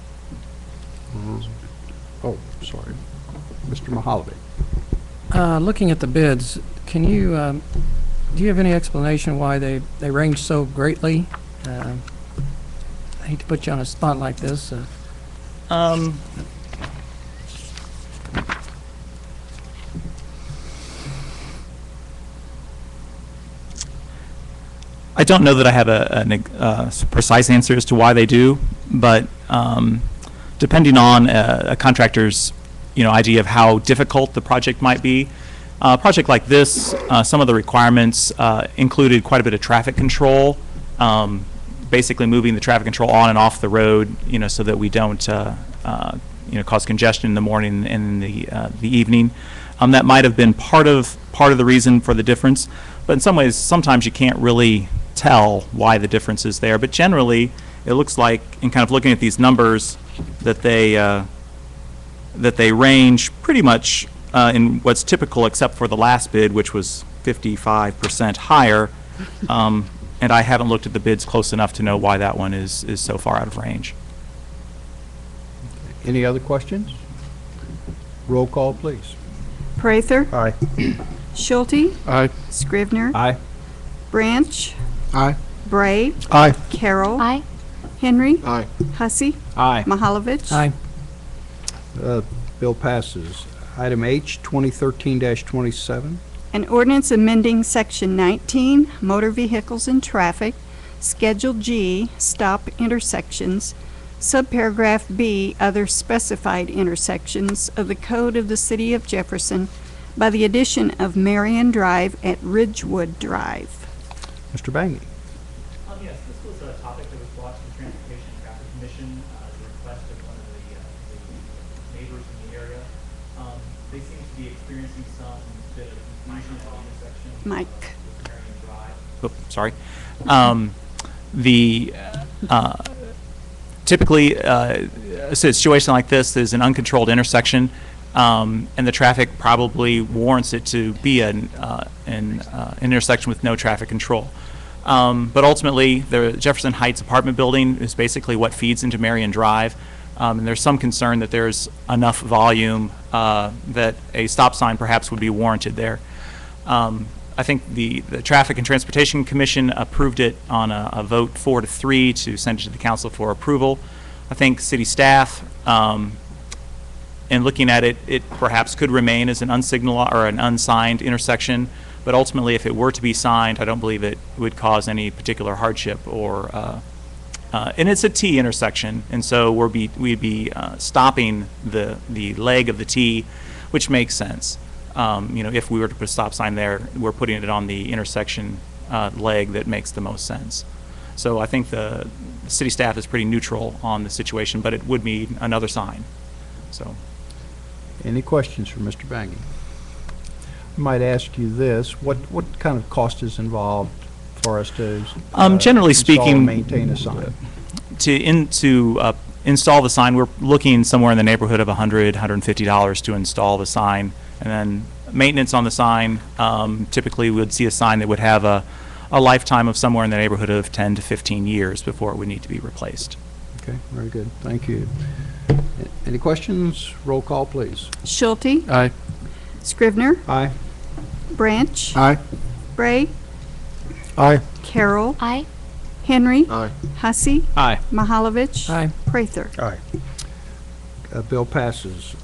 Oh, sorry. Mr. Mahalovic. Looking at the bids, can you, do you have any explanation why they range so greatly? I hate to put you on a spot like this. I don't know that I have a precise answer as to why they do, but depending on a contractor's idea of how difficult the project might be, a project like this, some of the requirements included quite a bit of traffic control, basically moving the traffic control on and off the road, so that we don't cause congestion in the morning and in the evening. That might have been part of the reason for the difference, but in some ways, sometimes you can't really tell why the difference is there. But generally, it looks like, in kind of looking at these numbers, that they range pretty much in what's typical, except for the last bid, which was 55% higher. And I haven't looked at the bids close enough to know why that one is so far out of range. Any other questions? Roll call, please. Prather. Aye. Schulte. Aye. Scrivener. Aye. Branch. Aye. Bray. Aye. Carroll. Aye. Henry. Aye. Hussey. Aye. Mahalovich. Aye. Bill passes. Item H, 2013-27. An ordinance amending Section 19, Motor Vehicles and Traffic, Schedule G, Stop Intersections, Subparagraph B, Other Specified Intersections of the Code of the City of Jefferson by the addition of Marion Drive at Ridgewood Drive. Mr. Bangy. Yes, this was a topic that was brought to the Transportation and Traffic Commission at the request of one of the neighbors in the area. They seem to be experiencing some bit of confusion at the intersection. Mike. With Marion Drive. Oh, sorry. Typically, a situation like this is an uncontrolled intersection, and the traffic probably warrants it to be an intersection with no traffic control. But ultimately, the Jefferson Heights apartment building is basically what feeds into Marion Drive, and there's some concern that there's enough volume that a stop sign perhaps would be warranted there. I think the Traffic and Transportation Commission approved it on a vote 4-3 to send it to the council for approval. I think city staff, in looking at it, it perhaps could remain as an unsignal or an unsigned intersection, but ultimately if it were to be signed, I don't believe it would cause any particular hardship or and it's a T intersection, and so we'd be stopping the leg of the T, which makes sense. If we were to put a stop sign there, we're putting it on the intersection leg that makes the most sense. So I think the city staff is pretty neutral on the situation, but it would mean another sign. So, Any questions for Mr. Bangy? I might ask you this: what kind of cost is involved for us to generally install speaking, and maintain a sign? To install the sign, we're looking somewhere in the neighborhood of $100, $150 to install the sign. And then maintenance on the sign, typically we would see a sign that would have a lifetime of somewhere in the neighborhood of 10 to 15 years before it would need to be replaced. Okay, very good. Thank you. Any questions? Roll call, please. Schulte. Aye. Scrivener. Aye. Branch. Aye. Bray. Aye. Carroll. Aye. Henry. Aye. Hussey. Aye. Mahalovich. Aye. Prather. Aye. Bill passes.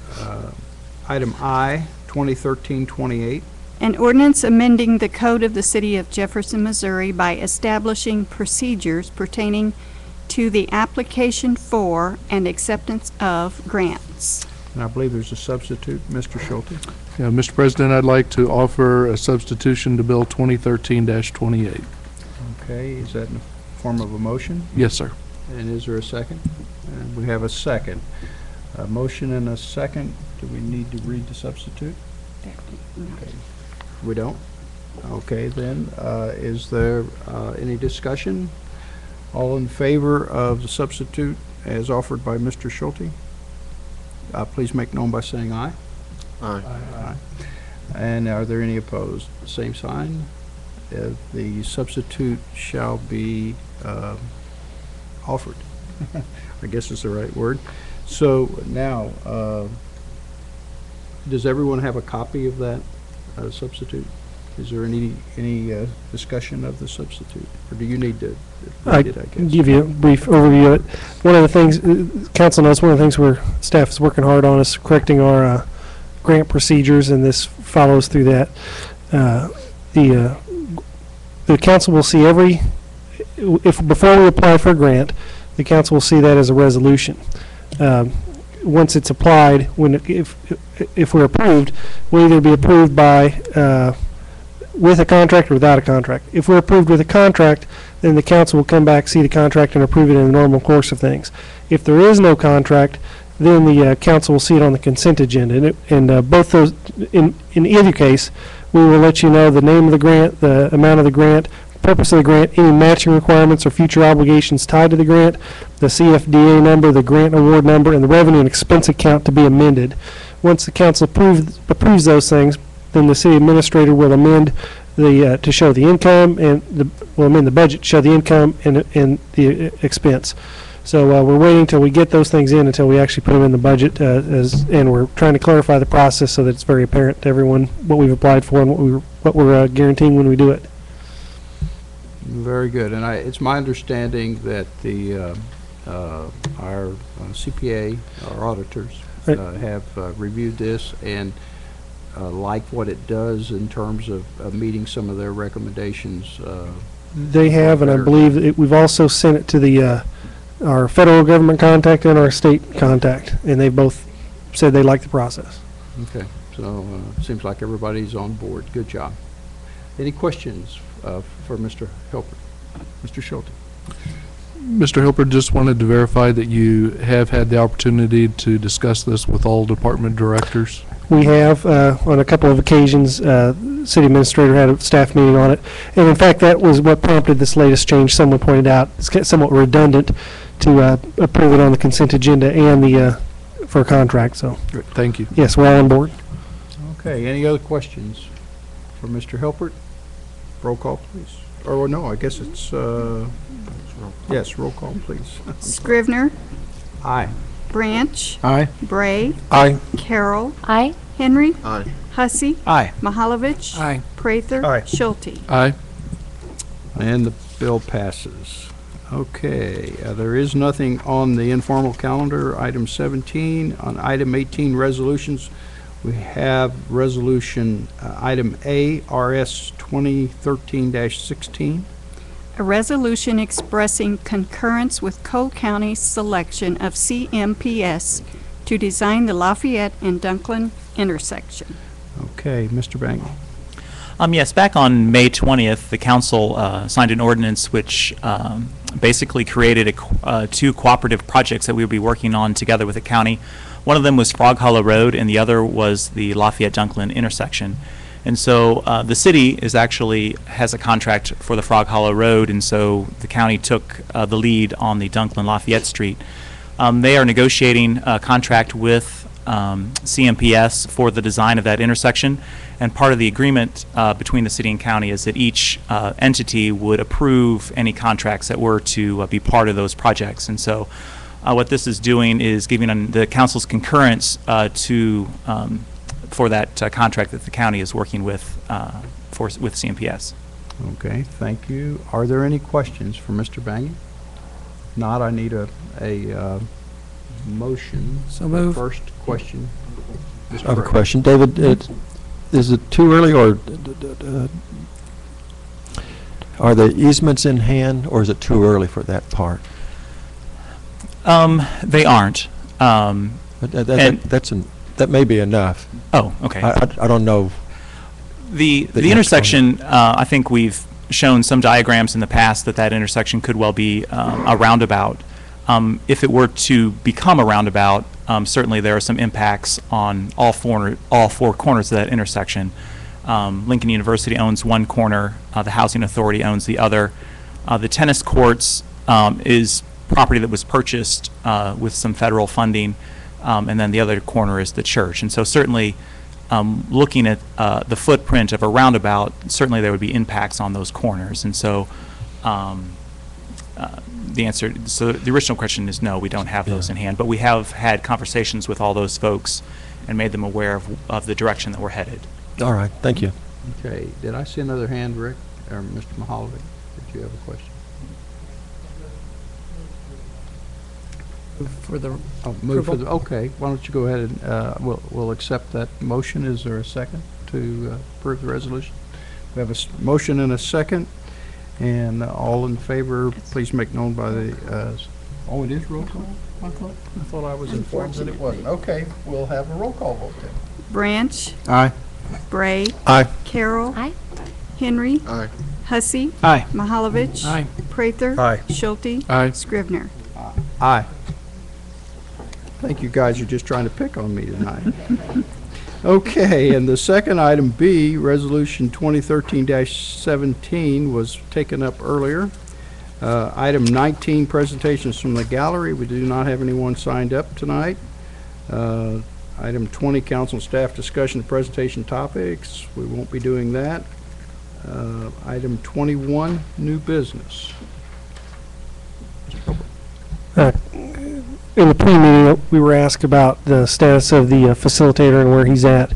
Item I, 2013-28. An ordinance amending the Code of the City of Jefferson, Missouri by establishing procedures pertaining to the application for and acceptance of grants. And I believe there's a substitute, Mr. Schulte. Yeah, Mr. President, I'd like to offer a substitution to Bill 2013-28. Okay, is that in the form of a motion? Yes, sir. And is there a second? And we have a second. A motion and a second. Do we need to read the substitute? Okay. We don't? Okay, then, is there any discussion? All in favor of the substitute as offered by Mr. Schulte? Please make known by saying aye. Aye. Aye. And are there any opposed? Same sign. The substitute shall be offered. I guess is the right word. So now, does everyone have a copy of that substitute? Is there any discussion of the substitute? Or do you need to read it, I guess? Give you a brief overview of it. One of the things, council knows, one of the things staff is working hard on is correcting our grant procedures, and this follows through that. The council will see before we apply for a grant, the council will see that as a resolution. Once it's applied, if we're approved, we'll either be approved by with a contract or without a contract. If we're approved with a contract, then the council will come back, see the contract, and approve it in the normal course of things. If there is no contract, then the council will see it on the consent agenda. And both those, in either case, we will let you know the name of the grant, the amount of the grant, purpose of the grant, any matching requirements or future obligations tied to the grant, the CFDA number, the grant award number, and the revenue and expense account to be amended. Once the council approves those things, then the city administrator will amend to show the income and will amend the budget to show the income and the expense. So we're waiting till we get those things in until we actually put them in the budget, and we're trying to clarify the process so that it's very apparent to everyone what we've applied for and what we're guaranteeing when we do it. Very good. And it's my understanding that our CPA, our auditors, have reviewed this and like what it does in terms of meeting some of their recommendations. They have, and I believe we've also sent it to our federal government contact and our state contact, and they both said they like the process. Okay, so seems like everybody's on board. Good job. Any questions for Mr. Hilpert? Mr. Schulte? Mr. Hilpert, just wanted to verify that you have had the opportunity to discuss this with all department directors. We have, on a couple of occasions, city administrator had a staff meeting on it. And in fact, that was what prompted this latest change. Someone pointed out it's somewhat redundant to approve it on the consent agenda and for a contract. So, Good. Thank you. Yes, we're all on board. Okay, any other questions for Mr. Hilpert? Roll call, please. Or no, I guess it's, yes, roll call, please. Scrivener, Aye. Branch, Aye. Bray, Aye. Carroll, Aye. Henry, Aye. Hussey, Aye. Mahalovich, Aye. Prather, Aye. Schulte. Aye. And the bill passes. Okay, there is nothing on the informal calendar, item 17. On item 18, resolutions, we have resolution item A, RS 2013-16. A resolution expressing concurrence with Cole County's selection of CMPS to design the Lafayette and Dunklin intersection. Okay, Mr. Bang. Yes, back on May 20th, the council signed an ordinance which basically created two cooperative projects that we would be working on together with the county. One of them was Frog Hollow Road, and the other was the Lafayette-Dunklin intersection. And so the city has a contract for the Frog Hollow Road, and so the county took the lead on the Dunklin-Lafayette Street. They are negotiating a contract with CMPS for the design of that intersection, and part of the agreement between the city and county is that each entity would approve any contracts that were to be part of those projects. And so what this is doing is giving the council's concurrence for that contract that the county is working with with CMPS. Okay, thank you. Are there any questions for Mr. Bang? If not, I need a motion. So moved. First question. I have a question. David, is it too early, or are the easements in hand, or is it too early for that part? They aren't. But that may be enough. Oh, okay. I don't know. The that you have to intersection, I think we've shown some diagrams in the past that intersection could well be a roundabout. If it were to become a roundabout, certainly there are some impacts on all four corners of that intersection. Lincoln University owns one corner, the Housing Authority owns the other. The tennis courts is property that was purchased with some federal funding, and then the other corner is the church. And so certainly looking at the footprint of a roundabout, certainly there would be impacts on those corners. And so the original question is no, we don't have those in hand, but we have had conversations with all those folks and made them aware of the direction that we're headed. All right, thank you. Okay, did I see another hand, Rick, or Mr. Mahalovic? Did you have a question? For the Move for approval? the, okay, why don't you go ahead and, we'll accept that motion. Is there a second to approve the resolution? We have a motion and a second, and all in favor, please make known by the, oh, it is roll call? I thought I was informed that it wasn't. Okay, we'll have a roll call vote then. Branch, Aye. Bray, Aye. Carroll, Aye. Henry, Aye. Hussey, Aye. Mahalovich, Aye. Prather, Aye. Schulte, Aye. Scrivener. Aye. I think you guys are just trying to pick on me tonight. Okay, and the second item B, Resolution 2013-17, was taken up earlier. Item 19, presentations from the gallery. We do not have anyone signed up tonight. Item 20, council and staff discussion and presentation topics. We won't be doing that. Item 21, new business. In the pre-meeting, we were asked about the status of the facilitator and where he's at.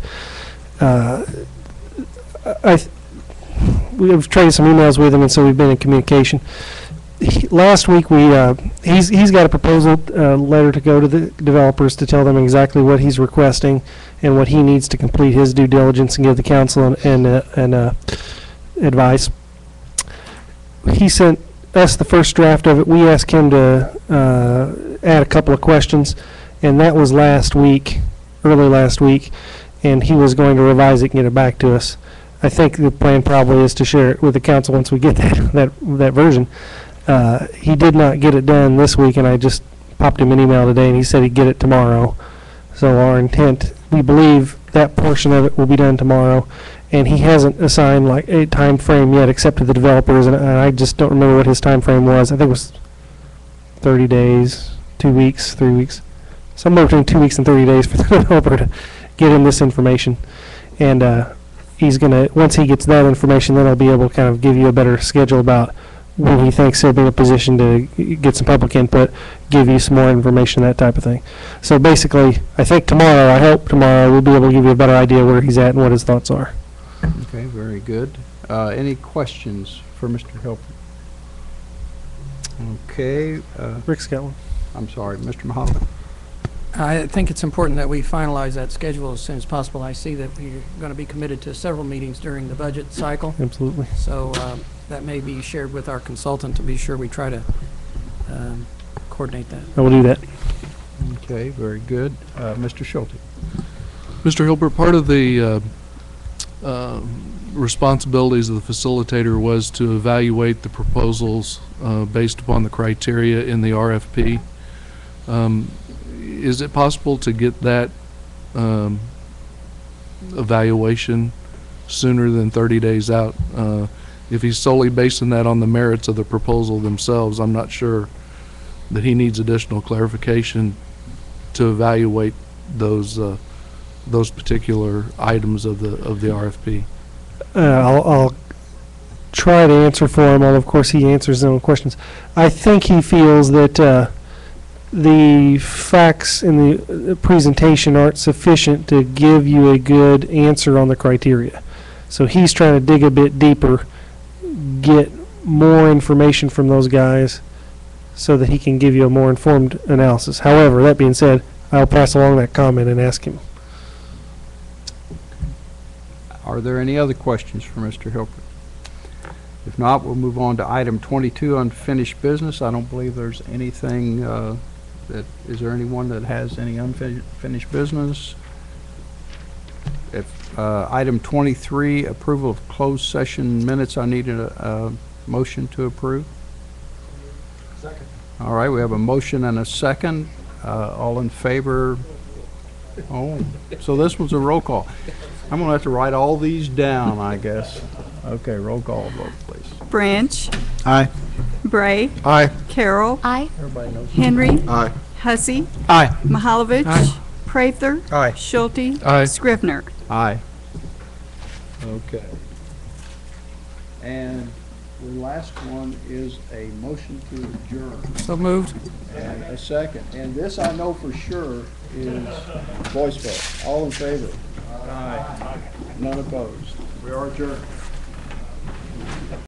We've traded some emails with him, and so we've been in communication. Last week, he's got a proposal letter to go to the developers to tell them exactly what he's requesting and what he needs to complete his due diligence and give the council and advice. He sent us the first draft of it. We asked him to add a couple of questions, and that was early last week, and he was going to revise it and get it back to us. I think the plan probably is to share it with the council once we get that version. He did not get it done this week, and I just popped him an email today, and he said he'd get it tomorrow. So our intent, we believe that portion of it will be done tomorrow, and he hasn't assigned like a time frame yet except to the developers, and I just don't remember what his time frame was. I think it was 30 days, 2 weeks, 3 weeks, somewhere between 2 weeks and 30 days for the developer to get him this information. And he's gonna, once he gets that information, then I'll be able to kind of give you a better schedule about when he thinks he'll be in a position to get some public input, give you some more information, that type of thing. So basically, I think I hope tomorrow, we'll be able to give you a better idea where he's at and what his thoughts are. Okay, very good. Any questions for Mr. Hilton? Okay. Rick's got one. I'm sorry, Mr. Mahalo. I think it's important that we finalize that schedule as soon as possible. I see that we're going to be committed to several meetings during the budget cycle. Absolutely. So that may be shared with our consultant to be sure we try to coordinate that. I will do that. Okay, very good. Mr. Schulte. Mr. Hilbert, part of the responsibilities of the facilitator was to evaluate the proposals based upon the criteria in the RFP. Is it possible to get that evaluation sooner than 30 days out? If he's solely basing that on the merits of the proposal themselves, I'm not sure that he needs additional clarification to evaluate those particular items of the RFP. I'll try to answer for him, although of course he answers his own questions. I think he feels that the facts in the presentation aren't sufficient to give you a good answer on the criteria. So he's trying to dig a bit deeper, get more information from those guys so that he can give you a more informed analysis. However, that being said, I'll pass along that comment and ask him. Are there any other questions for Mr. Hilbert? If not, we'll move on to item 22, unfinished business. I don't believe there's anything Is there anyone that has any unfinished business? If, item 23, approval of closed session minutes, I need a motion to approve. Second. All right, we have a motion and a second. All in favor? Oh, so this was a roll call. I'm going to have to write all these down, I guess. Okay, roll call vote, please. Branch. Aye. Bray. Aye. Carroll. Aye. Everybody knows. Henry. Aye. Hussey. Aye. Mahalovich. Aye. Prather. Aye. Schulte. Aye. Scrivener. Aye. Okay. And the last one is a motion to adjourn. So moved. And a second. And this I know for sure is voice vote. All in favor? Aye. None opposed. We are adjourned.